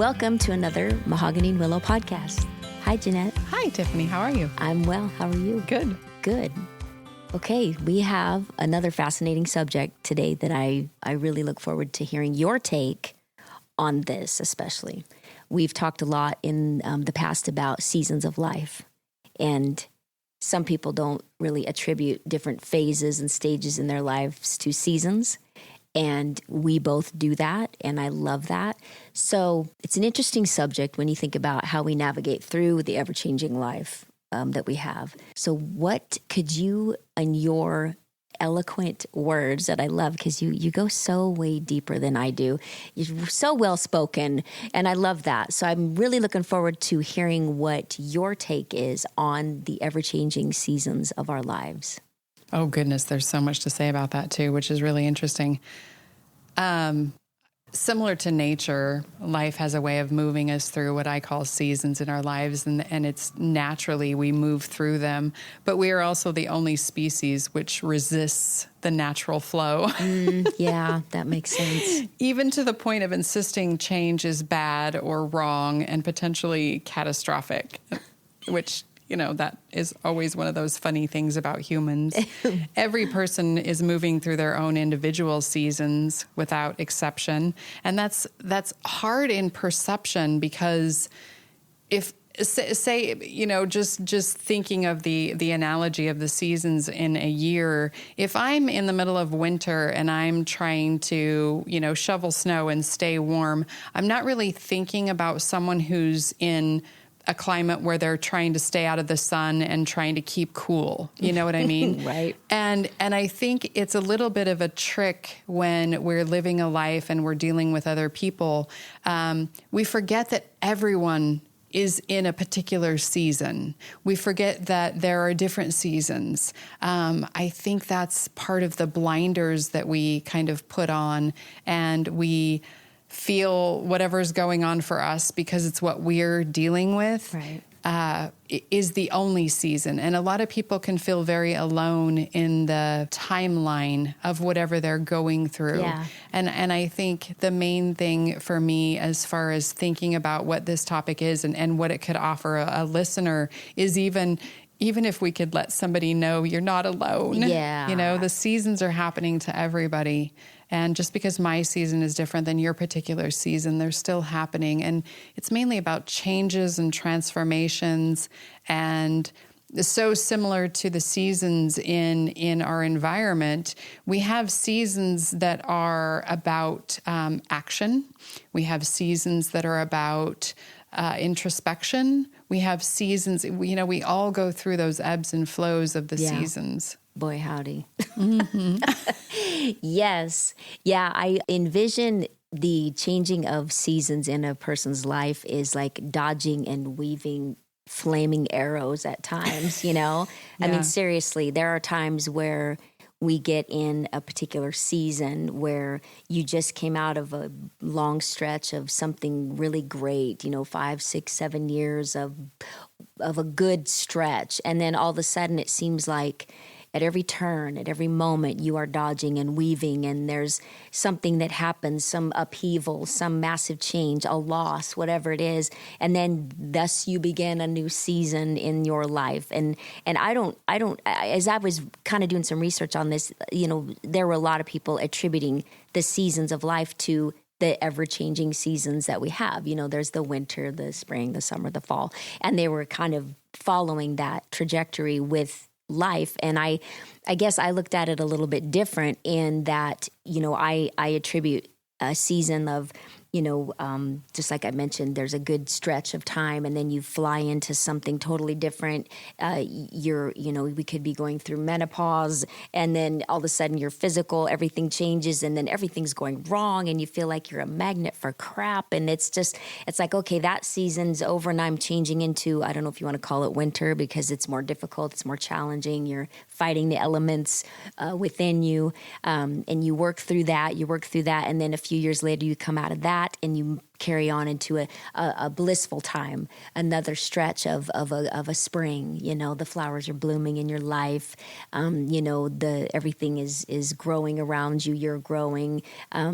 Welcome to another Mahogany and Willow podcast. Hi, Jeanette. Hi, Tiffany. How are you? I'm well. How are you? Good. Good. Okay, we have another fascinating subject today that I really look forward to hearing your take on this, especially. We've talked a lot in the past about seasons of life, and some people don't really attribute different phases and stages in their lives to seasons. And we both do that, and I love that. So it's an interesting subject when you think about how we navigate through the ever-changing life that we have. So what could you, in your eloquent words that I love, because you go so way deeper than I do. You're so well-spoken, and I love that. So I'm really looking forward to hearing what your take is on the ever-changing seasons of our lives. Oh, goodness. There's so much to say about that, too, which is really interesting. Similar to nature, life has a way of moving us through what I call seasons in our lives, and it's naturally we move through them. But we are also the only species which resists the natural flow. Yeah, that makes sense. Even to the point of insisting change is bad or wrong and potentially catastrophic, which... that is always one of those funny things about humans. Every person is moving through their own individual seasons without exception. And that's hard in perception because if, say, just thinking of the analogy of the seasons in a year, if I'm in the middle of winter and I'm trying to, shovel snow and stay warm, I'm not really thinking about someone who's in a climate where they're trying to stay out of the sun and trying to keep cool. You know what I mean? Right. And I think it's a little bit of a trick when we're living a life and we're dealing with other people. We forget that everyone is in a particular season. We forget that there are different seasons. I think that's part of the blinders that we kind of put on, and we feel whatever's going on for us because it's what we're dealing with, right. Is the only season. And a lot of people can feel very alone in the timeline of whatever they're going through. Yeah. And I think the main thing for me as far as thinking about what this topic is and what it could offer a listener is even if we could let somebody know you're not alone. Yeah. The seasons are happening to everybody. And just because my season is different than your particular season, they're still happening. And it's mainly about changes and transformations, and so similar to the seasons in our environment. We have seasons that are about action. We have seasons that are about introspection. We have seasons, we all go through those ebbs and flows of the seasons. Boy, howdy. Mm-hmm. Yes. Yeah, I envision the changing of seasons in a person's life is like dodging and weaving flaming arrows at times, I mean, seriously, there are times where we get in a particular season where you just came out of a long stretch of something really great, 5, 6, 7 years of a good stretch. And then all of a sudden it seems like at every turn, at every moment, you are dodging and weaving, and there's something that happens, some upheaval, some massive change, a loss, whatever it is, and then thus you begin a new season in your life. And I don't. As I was kind of doing some research on this, there were a lot of people attributing the seasons of life to the ever-changing seasons that we have. There's the winter, the spring, the summer, the fall, and they were kind of following that trajectory with life. And I guess I looked at it a little bit different in that, I attribute a season of, just like I mentioned, there's a good stretch of time and then you fly into something totally different. We could be going through menopause and then all of a sudden your physical, everything changes and then everything's going wrong and you feel like you're a magnet for crap. And it's like, okay, that season's over and I'm changing into, I don't know if you want to call it winter because it's more difficult, it's more challenging. You're fighting the elements within you and you work through that. And then a few years later you come out of that. that and you carry on into a blissful time, another stretch of a spring. The flowers are blooming in your life. Everything is growing around you. You're growing.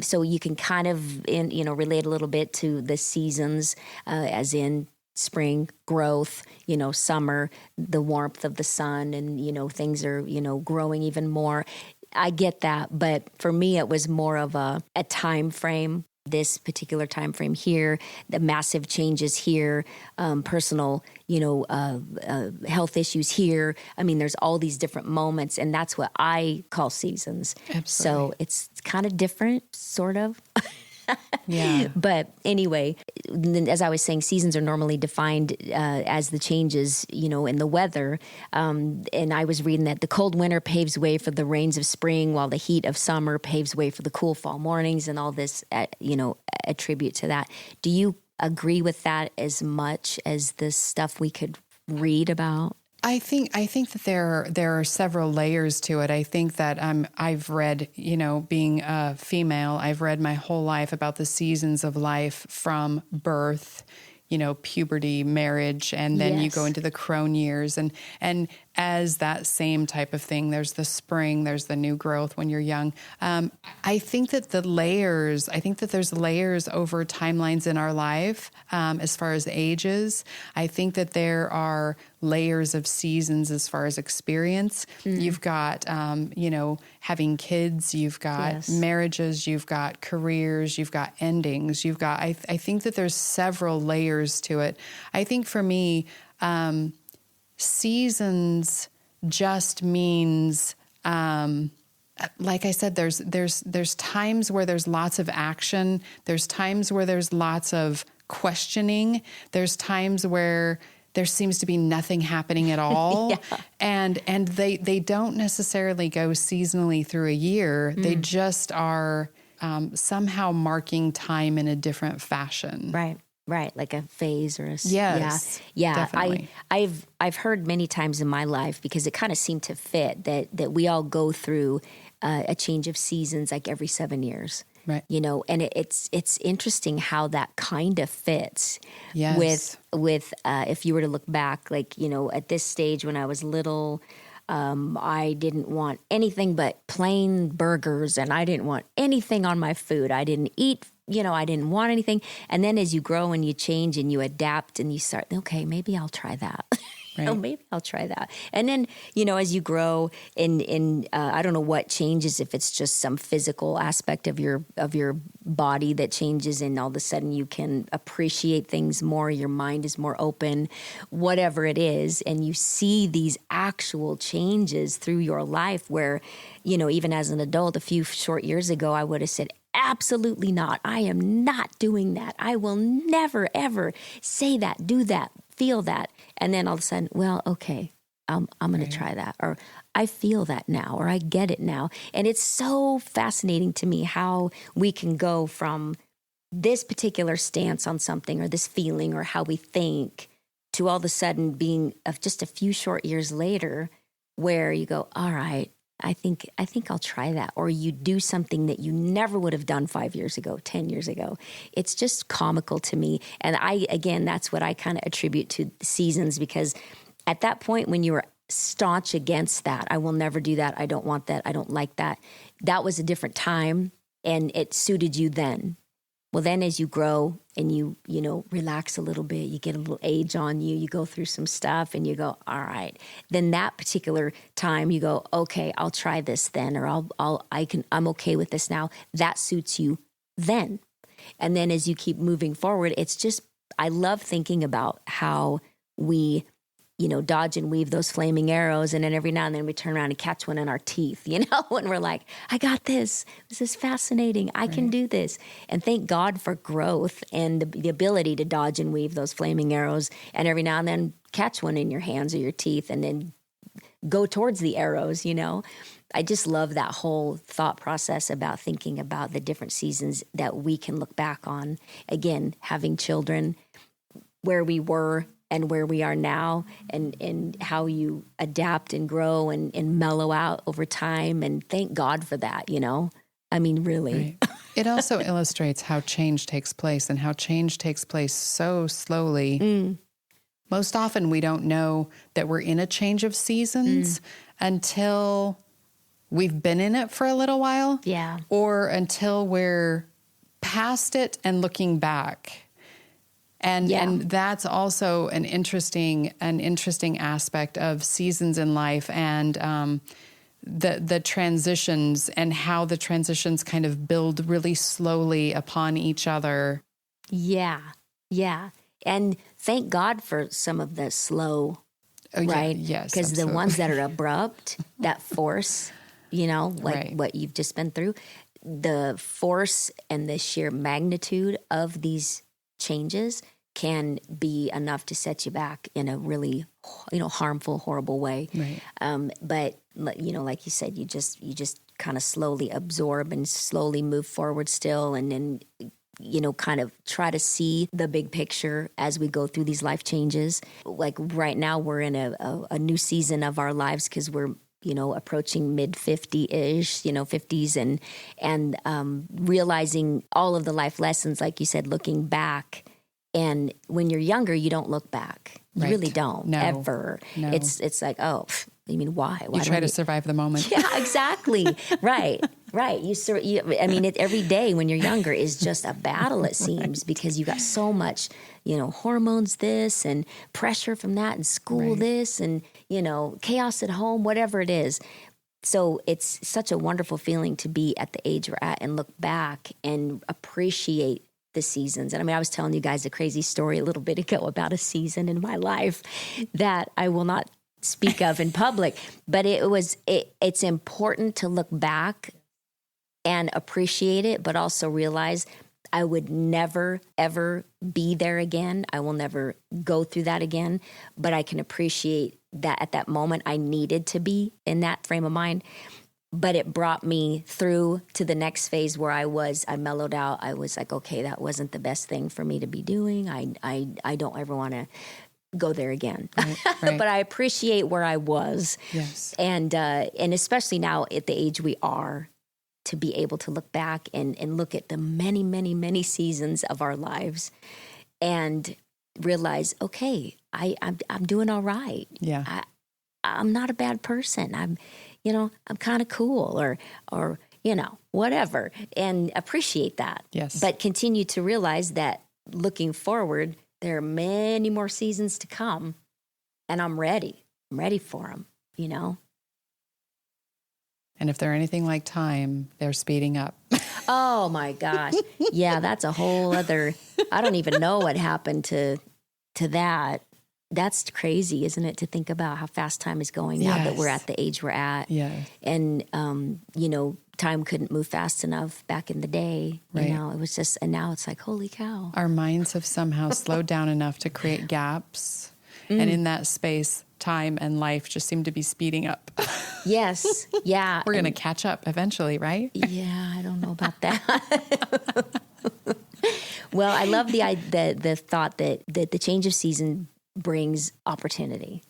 So you can kind of relate a little bit to the seasons, as in spring growth, summer, the warmth of the sun, and things are growing even more. I get that, but for me, it was more of a time frame. This particular time frame here, the massive changes here, personal, health issues here. I mean, there's all these different moments, and that's what I call seasons. Absolutely. So it's kind of different, sort of. Yeah. But anyway, as I was saying, seasons are normally defined as the changes, in the weather. And I was reading that the cold winter paves way for the rains of spring, while the heat of summer paves way for the cool fall mornings, and all this, attribute to that. Do you agree with that as much as the stuff we could read about? I think that there are several layers to it. I think that I've read, being a female, I've read my whole life about the seasons of life from birth, puberty, marriage, and then you go into the crone years, and as that same type of thing. There's the spring, there's the new growth when you're young. I think that there's layers over timelines in our life, as far as ages. I think that there are layers of seasons as far as experience. You've got, having kids, you've got marriages, you've got careers, you've got endings, I think that there's several layers to it. I think for me, seasons just means, like I said, there's times where there's lots of action. There's times where there's lots of questioning. There's times where there seems to be nothing happening at all. And they don't necessarily go seasonally through a year. They just are somehow marking time in a different fashion. Right, like a phase or a... Yes, yeah. definitely. I've heard many times in my life, because it kind of seemed to fit, that we all go through a change of seasons like every 7 years. Right. And it's interesting how that kind of fits with if you were to look back, like, at this stage when I was little, I didn't want anything but plain burgers, and I didn't want anything on my food. I didn't eat, I didn't want anything. And then as you grow and you change and you adapt and you start, okay, maybe I'll try that. Right. Maybe I'll try that. And then, as you grow in I don't know what changes, if it's just some physical aspect of your body that changes, and all of a sudden you can appreciate things more, your mind is more open, whatever it is, and you see these actual changes through your life where, even as an adult, a few short years ago, I would have said, absolutely not. I am not doing that. I will never, ever say that, do that, feel that. And then all of a sudden, well, okay, I'm going to try that. Or I feel that now, or I get it now. And it's so fascinating to me how we can go from this particular stance on something, or this feeling, or how we think, to all of a sudden being of just a few short years later where you go, all right, I think I'll try that. Or you do something that you never would have done 5 years ago, 10 years ago. It's just comical to me. And that's what I kind of attribute to seasons, because at that point when you were staunch against that, I will never do that, I don't want that, I don't like that, that was a different time and it suited you then. Well, then as you grow and you relax a little bit, you get a little age on you, you go through some stuff and you go, all right. Then that particular time you go, okay, I'll try this then, or I'm okay with this now. That suits you then. And then as you keep moving forward, it's just, I love thinking about how we, dodge and weave those flaming arrows. And then every now and then we turn around and catch one in our teeth, and we're like, I got this. This is fascinating. I can do this. And thank God for growth and the ability to dodge and weave those flaming arrows. And every now and then catch one in your hands or your teeth and then go towards the arrows, I just love that whole thought process about thinking about the different seasons that we can look back on. Again, having children, where we were and where we are now, and how you adapt and grow and mellow out over time. And thank God for that, I mean, really. It also illustrates how change takes place and how change takes place so slowly. Most often we don't know that we're in a change of seasons until we've been in it for a little while. Yeah. Or until we're past it and looking back. And that's also an interesting aspect of seasons in life, and the transitions and how the transitions kind of build really slowly upon each other. Yeah. Yeah. And thank God for some of the slow, right? Yeah, yes. Because the ones that are abrupt, that force, like Right. what you've just been through, the force and the sheer magnitude of these changes can be enough to set you back in a really, harmful, horrible way. Right. But like you said, you just kind of slowly absorb and slowly move forward still, and then kind of try to see the big picture as we go through these life changes. Like right now, we're in a new season of our lives because we're approaching mid 50-ish, 50s, and realizing all of the life lessons, like you said, looking back. And when you're younger, you don't look back. You Right. really don't, ever. No. It's like, oh, I mean, why? You try to survive the moment. Yeah, exactly. Right. Every day when you're younger is just a battle, it seems, because you got so much, hormones this and pressure from that and school this and, chaos at home, whatever it is. So it's such a wonderful feeling to be at the age we're at and look back and appreciate the seasons. And I was telling you guys a crazy story a little bit ago about a season in my life that I will not speak of in public, but it's important to look back and appreciate it, but also realize I would never, ever be there again. I will never go through that again, but I can appreciate that at that moment I needed to be in that frame of mind. But it brought me through to the next phase where I mellowed out. I was like, okay, that wasn't the best thing for me to be doing. I don't ever want to go there again. Right. But I appreciate where I was. Yes. And especially now at the age we are, to be able to look back and look at the many, many, many seasons of our lives and realize, okay, I'm doing all right. Yeah. I'm not a bad person. I'm kind of cool or whatever, and appreciate that. Yes. But continue to realize that looking forward, there are many more seasons to come, and I'm ready. I'm ready for them, And if they're anything like time, they're speeding up. Oh my gosh. Yeah, that's a whole other, I don't even know what happened to that. That's crazy, isn't it, to think about how fast time is going now that we're at the age we're at. Yeah. And, time couldn't move fast enough back in the day. Right. It was just, and now it's like, holy cow. Our minds have somehow slowed down enough to create gaps. And in that space, time and life just seem to be speeding up. Yes. Yeah. We're going to catch up eventually, right? Yeah, I don't know about that. Well, I love the thought that the change of season brings opportunity.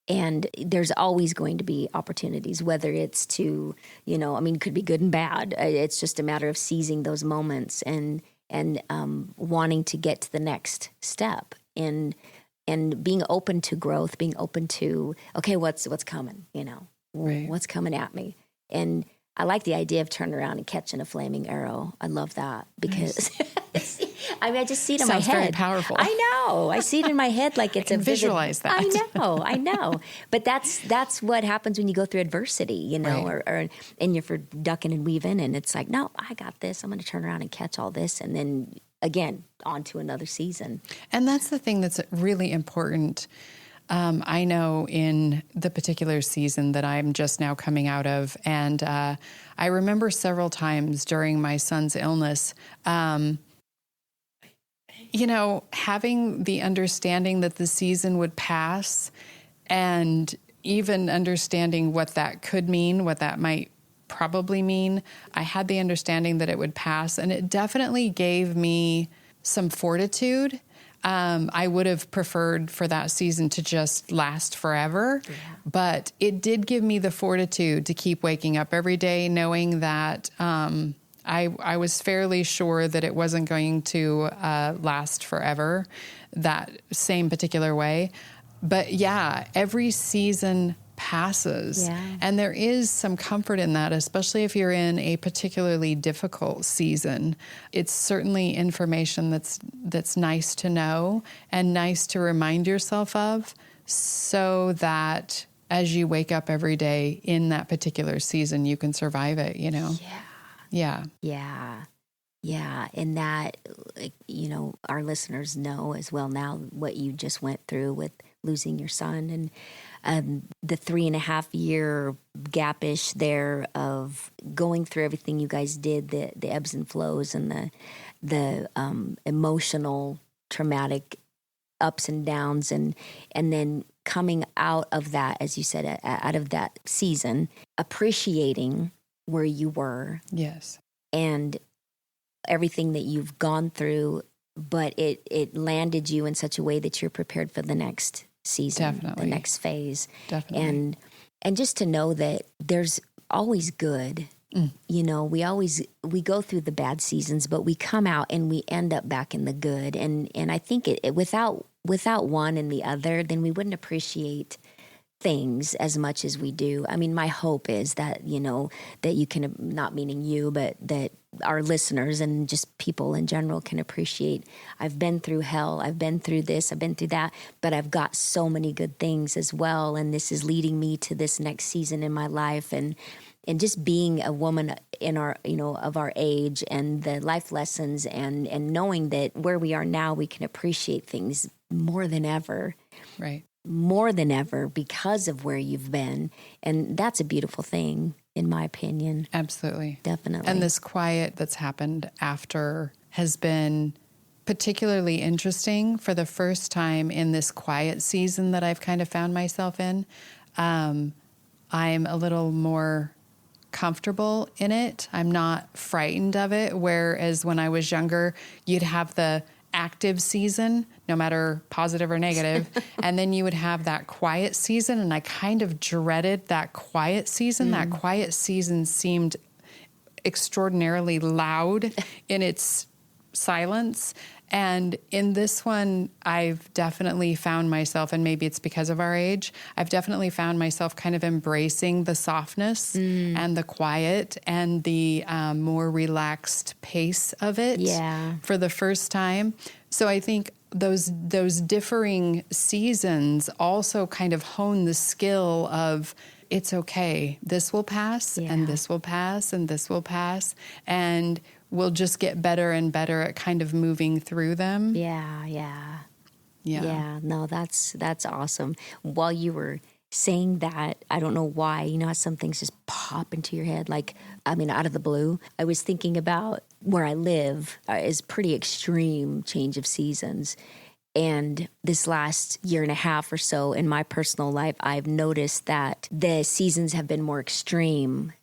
And there's always going to be opportunities, whether it's to, it could be good and bad. It's just a matter of seizing those moments and wanting to get to the next step and being open to growth, being open to, okay, what's coming, Right. what's coming at me. And I like the idea of turning around and catching a flaming arrow. I love that because I just see it in my head. Sounds very powerful. I know. I see it in my head like it's a visualize that. I know. But that's what happens when you go through adversity, Right. or and you're for ducking and weaving, and it's like, no, I got this. I'm going to turn around and catch all this, and then again on to another season. And that's the thing that's really important. I know in the particular season that I'm just now coming out of, and I remember several times during my son's illness, having the understanding that the season would pass, and even understanding what that could mean, what that might probably mean. I had the understanding that it would pass, and it definitely gave me some fortitude. I would have preferred for that season to just last forever, but it did give me the fortitude to keep waking up every day knowing that I was fairly sure that it wasn't going to last forever, that same particular way. But yeah, every season passes. Yeah. And there is some comfort in that, especially if you're in a particularly difficult season. It's certainly information that's nice to know and nice to remind yourself of, so that as you wake up every day in that particular season, you can survive it, you know? Yeah. Yeah. Yeah. Yeah. And that, like, you know, our listeners know as well now what you just went through with losing your son, and the 3.5 year gapish there of going through everything you guys did, the ebbs and flows and the emotional, traumatic ups and downs, and then coming out of that, as you said, out of that season, appreciating where you were. Yes. And everything that you've gone through, but it landed you in such a way that you're prepared for the next season, Definitely. the next phase. Definitely. And just to know that there's always good. You know, we go through the bad seasons, but we come out and we end up back in the good. And I think it without one and the other, then we wouldn't appreciate things as much as we do. I mean, my hope is that, you know, that you can, not meaning you, but that our listeners and just people in general can appreciate, I've been through hell, I've been through this, I've been through that, but I've got so many good things as well. And this is leading me to this next season in my life. And just being a woman in our, you know, of our age, and the life lessons, and knowing that where we are now, we can appreciate things more than ever. Right. More than ever because of where you've been. And that's a beautiful thing, in my opinion. Absolutely. Definitely. And this quiet that's happened after has been particularly interesting. For the first time in this quiet season that I've kind of found myself in, I'm a little more comfortable in it. I'm not frightened of it. Whereas when I was younger, you'd have the active season, no matter positive or negative, and then you would have that quiet season, and I kind of dreaded that quiet season. That quiet season seemed extraordinarily loud in its silence. And in this one, I've definitely found myself, and maybe it's because of our age, I've definitely found myself kind of embracing the softness and the quiet and the more relaxed pace of it for the first time. So I think those differing seasons also kind of hone the skill of, it's okay, this will pass, and this will pass, and this will pass, and we'll just get better and better at kind of moving through them. Yeah. No, that's awesome. While you were saying that, I don't know why, you know how some things just pop into your head, like, I mean, out of the blue. I was thinking about where I live is pretty extreme change of seasons. And this last year and a half or so in my personal life, I've noticed that the seasons have been more extreme.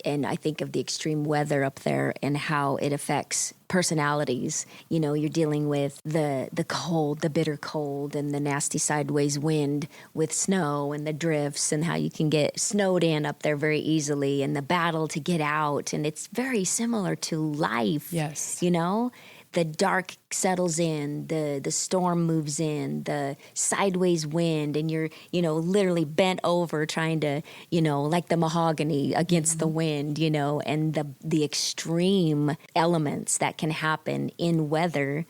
And I think of the extreme weather up there and how it affects personalities. You know, you're dealing with the cold, the bitter cold, and the nasty sideways wind with snow and the drifts, and how you can get snowed in up there very easily, and the battle to get out. And it's very similar to life. Yes. You know? The dark settles in, the storm moves in, the sideways wind, and you're, you know, literally bent over trying to, you know, like the mahogany against the wind, you know, and the extreme elements that can happen in weather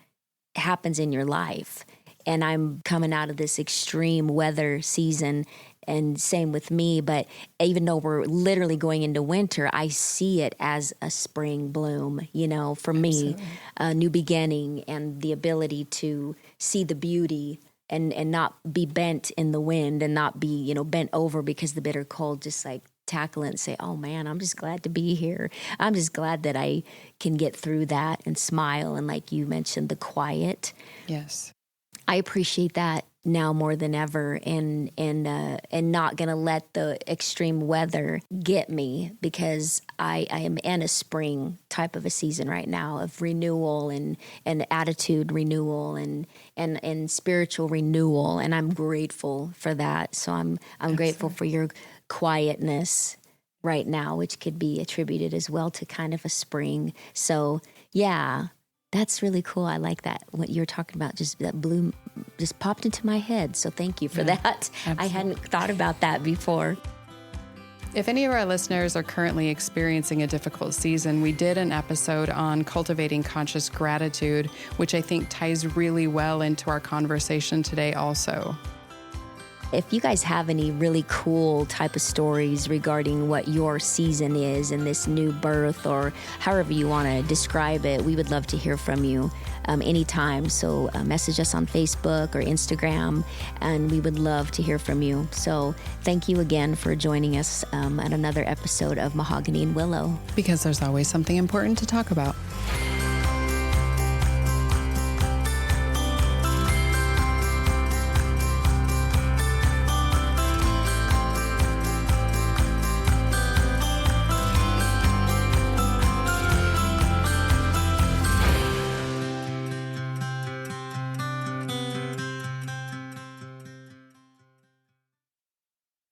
happens in your life. And I'm coming out of this extreme weather season, and same with me. But even though we're literally going into winter, I see it as a spring bloom, you know, for me, a new beginning, and the ability to see the beauty and not be bent in the wind, and not be, you know, bent over because the bitter cold, just like tackle it and say, oh man, I'm just glad to be here. I'm just glad that I can get through that and smile. And like you mentioned, the quiet. Yes. I appreciate that now more than ever, and not gonna let the extreme weather get me, because I am in a spring type of a season right now of renewal and attitude renewal and spiritual renewal, and I'm grateful for that. So I'm grateful for your quietness right now, which could be attributed as well to kind of a spring. So yeah, that's really cool. I like that. What you're talking about, just that bloom just popped into my head. So thank you for that. Absolutely. I hadn't thought about that before. If any of our listeners are currently experiencing a difficult season, we did an episode on cultivating conscious gratitude, which I think ties really well into our conversation today also. If you guys have any really cool type of stories regarding what your season is and this new birth, or however you want to describe it, we would love to hear from you anytime. So message us on Facebook or Instagram, and we would love to hear from you. So thank you again for joining us at another episode of Mahogany and Willow. Because there's always something important to talk about.